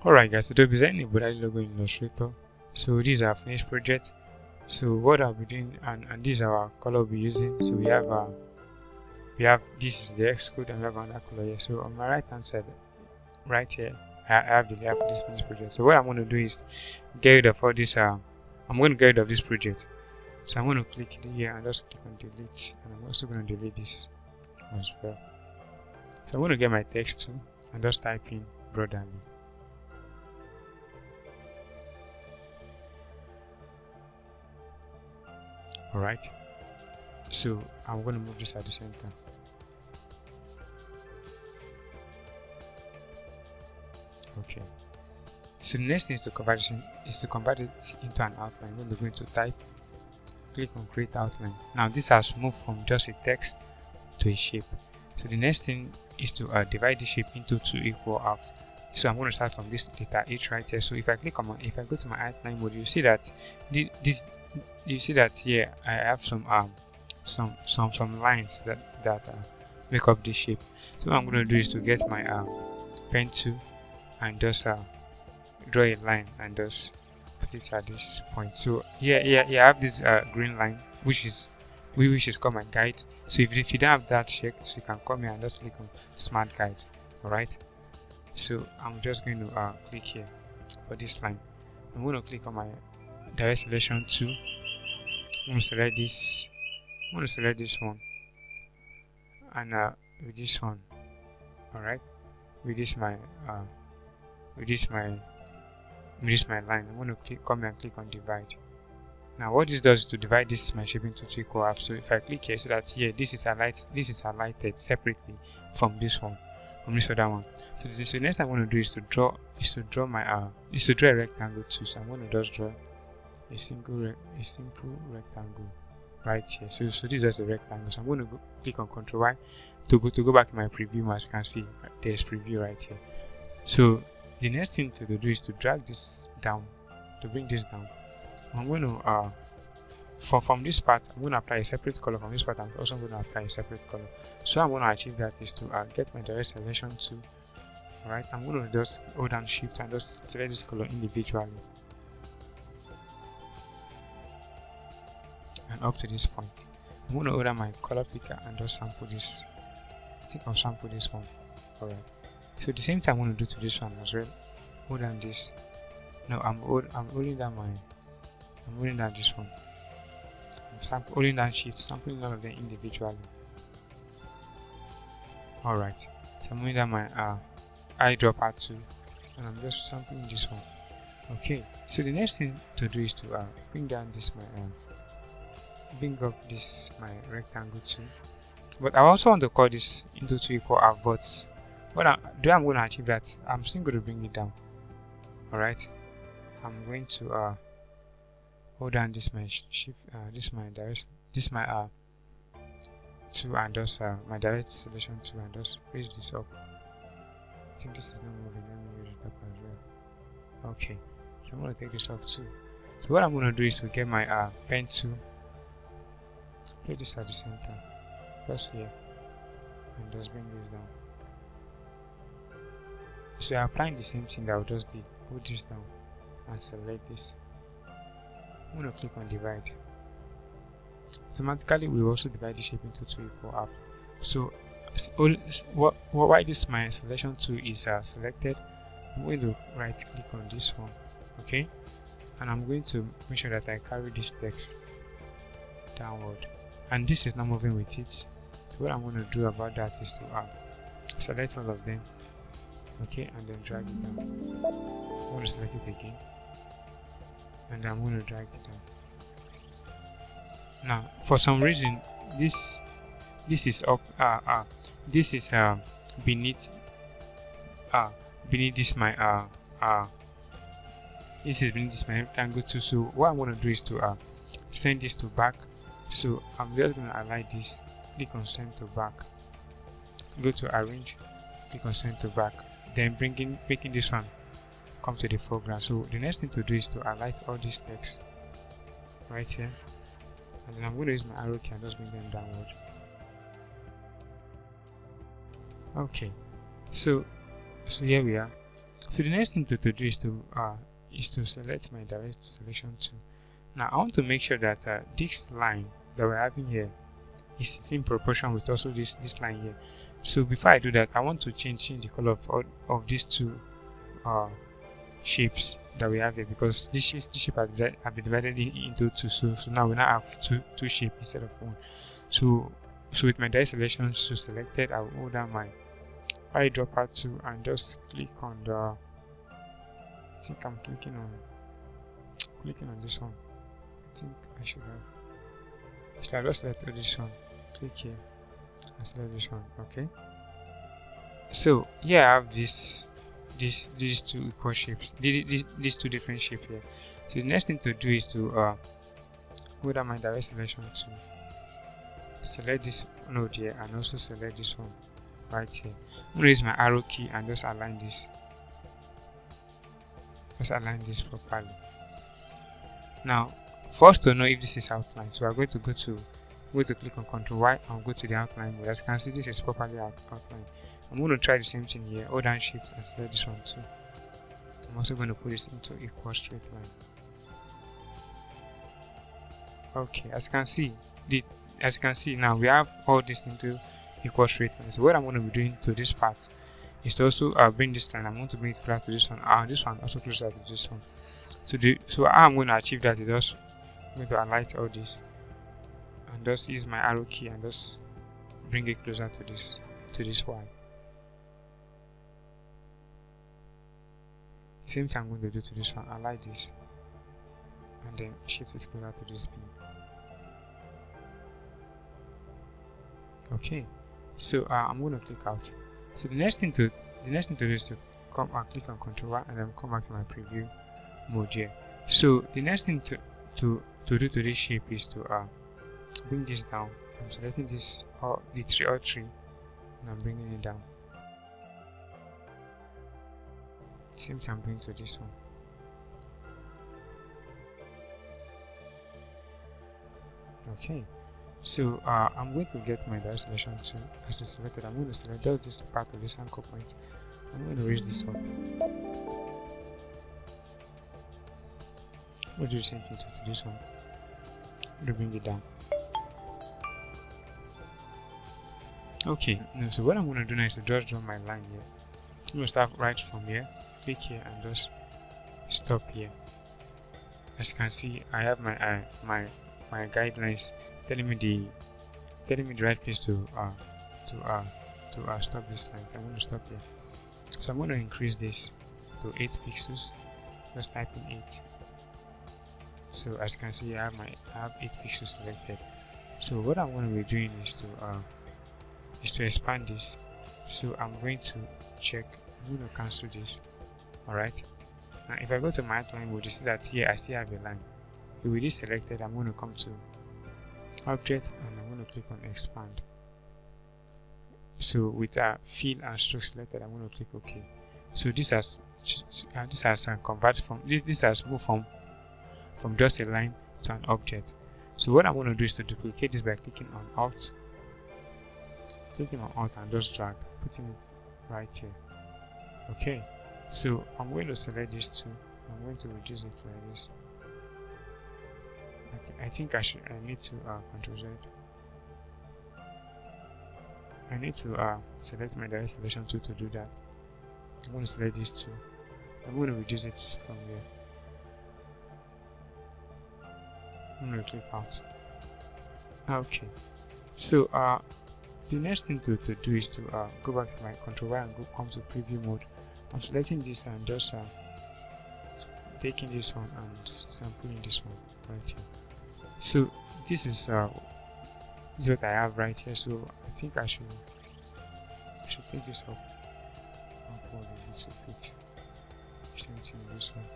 Alright guys, so to design a body logo in Illustrator, so these are finished project. So what I'll be doing, and these are our color we'll be using. So we have this is the X code and we have another color here. So on my right hand side, right here, I have the layer for this finished project. So what I'm going to do is get rid of all this. I'm going to get rid of this project. So I'm going to click here and just click on delete, and I'm also going to delete this as well. So I'm going to get my text tool and just type in brotherly. Alright, so I'm going to move this at the center. Okay, so the next thing is to convert it into an outline. We're going to type, click on create outline. Now this has moved from just a text to a shape. So the next thing is to divide the shape into 2 equal halves. So I'm going to start from this letter H right here. So if I click on if I go to my outline mode, you see that here I have some lines that make up this shape. So what I'm going to do is to get my pen tool and just draw a line and just put it at this point. So here I have this green line which is called my guide. So if you don't have that checked, so you can come here and just click on smart guides. Alright, so I'm just going to click here for this line. I'm going to click on my direct selection tool. I'm going to select this. I'm going to select this one, and with this one, alright, with this my line, I'm going to come here and click on divide. Now what this does is to divide this my shape into 2 equal halves. So if I click here, so that here this is highlighted separately from this one, from this other one. So the next I'm going to do is to draw a rectangle too. So I'm going to just draw a simple rectangle right here. So this is just a rectangle. So I'm going to click on Ctrl Y to go back to my preview. As you can see, there's preview right here. So the next thing to do is to drag this down, to bring this down. I'm going to from this part, I'm going to apply a separate color. From this part, I'm also going to apply a separate color. So I'm going to achieve that is to get my direct selection tool. Alright, I'm going to just hold down shift and just select this color individually. And up to this point, I'm going to hold down my color picker and just sample this. I think I'll sample this one. Alright, so the same thing I'm going to do to this one as well. Hold down this. No, I'm holding down this one. I'm holding down shift, sampling all of them individually. Alright, so I'm holding down my eyedropper tool, and I'm just sampling this one. Okay, so the next thing to do is to bring down this bring up this my rectangle tool. But I also want to cut this into 2 equal halves. But what I'm going to achieve that, I'm still going to bring it down. Alright, I'm going to hold down this my shift, this my tool, and just my direct selection tool, and just raise this up. I think this is not moving. Let me raise it up as well. Okay, so I'm going to take this off too. So what I'm going to do is to get my pen tool, place this at the center, just here, and just bring this down. So I'm applying the same thing that I just did. Hold this down and select this. I'm going to click on divide. Automatically we will also divide the shape into 2 equal halves. So while this my selection tool is selected, I'm going to right click on this one, okay, and I'm going to make sure that I carry this text downward, and this is not moving with it. So what I'm going to do about that is to select all of them, okay, and then drag it down. I'm going to select it again, and I'm going to drag it down. Now for some reason this is up this is beneath this my this is beneath this my rectangle too. So what I'm going to do is to send this to back. So I'm just going to align this, click on send to back, go to arrange, click on send to back, then making this one come to the foreground. So the next thing to do is to highlight all these text right here, and then I'm going to use my arrow key and just bring them downward. Okay, so here we are. So the next thing to do is to select my direct selection tool. Now I want to make sure that this line that we're having here is in proportion with also this line here. So before I do that, I want to change the color of these two shapes that we have here, because this shape has been divided into two. So now we now have two shapes instead of one. So with my direct selection tool selected, I will hold down my eyedropper tool and just click on the. I think I'm clicking on this one. I think I should have just selected this one. Click here and select this one. Okay. So here I have these two equal shapes. These two different shapes here. So the next thing to do is to hold down my direct selection tool. Select this node here and also select this one right here. I'm going to use my arrow key and just align this. Just align this properly. Now, for us to know if this is outline, so we're going to click on Ctrl Y and go to the outline mode. As you can see, this is properly outlined. I'm going to try the same thing here. Hold down Shift and select this one too. I'm also going to put this into equal straight line. Okay, as you can see now we have all this into equal straight lines. So what I'm going to be doing to this part is to also bring this line. I'm going to bring it closer to this one, and this one also closer to this one. So how I'm going to achieve that is just going to highlight all this and just use my arrow key and just bring it closer to this Y. The same thing I'm going to do to this one. Highlight this and then shift it closer to this B. Okay, so I'm going to click out. So the next thing to do is to come and click on Ctrl Y and then come back to my preview mode here. So the next thing to do to this shape is to bring this down. I'm selecting this the tree and I'm bringing it down. Same time, bring to this one. Okay. So I'm going to get my direct selection tool. As it's selected, I'm going to select just this part of this anchor point. I'm going to raise this up. We'll do the same thing to this one. We'll bring it down. Okay, so what I'm going to do now is to just draw my line here. I'm going to start right from here, click here and just stop here. As you can see, I have my guidelines telling me the right place to stop this line. So I'm going to stop here. So I'm going to increase this to 8 pixels. Just type in 8. So as you can see, I have 8 pixels selected. So what I'm going to be doing is to expand this. So I'm going to check. I'm going to cancel this. Alright. Now if I go to my outline mode, you see that here I still have a line. So with this selected, I'm going to come to Object and I'm going to click on Expand. So with Fill and Stroke selected, I'm going to click OK. So this has converted from this has moved from just a line to an object. So what I'm going to do is to duplicate this by clicking on Alt and just drag, putting it right here. Okay. So I'm going to select this too. I'm going to reduce it like this. Okay, I think I need to Ctrl Z. I need to select my direct selection tool to do that. I'm going to select this too. I'm going to reduce it from here. I'm going to click out. Okay. So the next thing to do is to go back to my Ctrl Y and come to preview mode. I'm selecting this and just taking this one and sampling this one right here. So this is what I have right here. So I think I should take this up upward a little bit. Same thing with this one.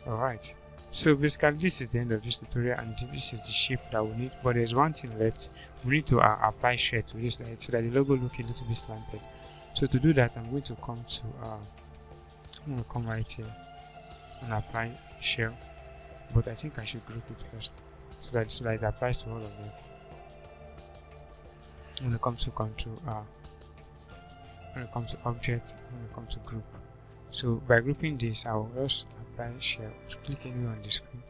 Alright. So basically this is the end of this tutorial and this is the shape that we need. But there's one thing left. We need to apply shade to this light so that the logo looks a little bit slanted. So to do that, I'm going to come to I'm going to come right here and apply shell. But I think I should group it first so that it applies to all of them. I'm going to come to Control when we come to object, when we come to group. So by grouping this, I will just apply share to click anywhere on the screen.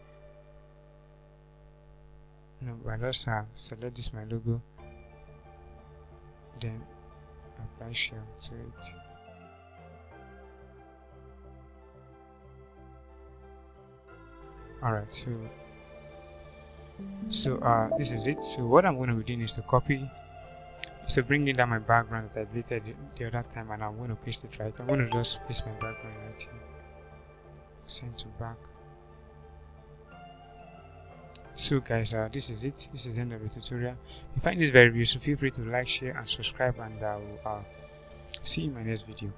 I just select this my logo, then apply share to it. Alright, so this is it. So what I'm going to be doing is to copy, so bringing down my background that I deleted the other time, and I'm going to paste it right. I'm going to just paste my background right here. Send to back. So guys, this is it. This is the end of the tutorial. If you find this very useful, feel free to like, share and subscribe, and I will see you in my next video.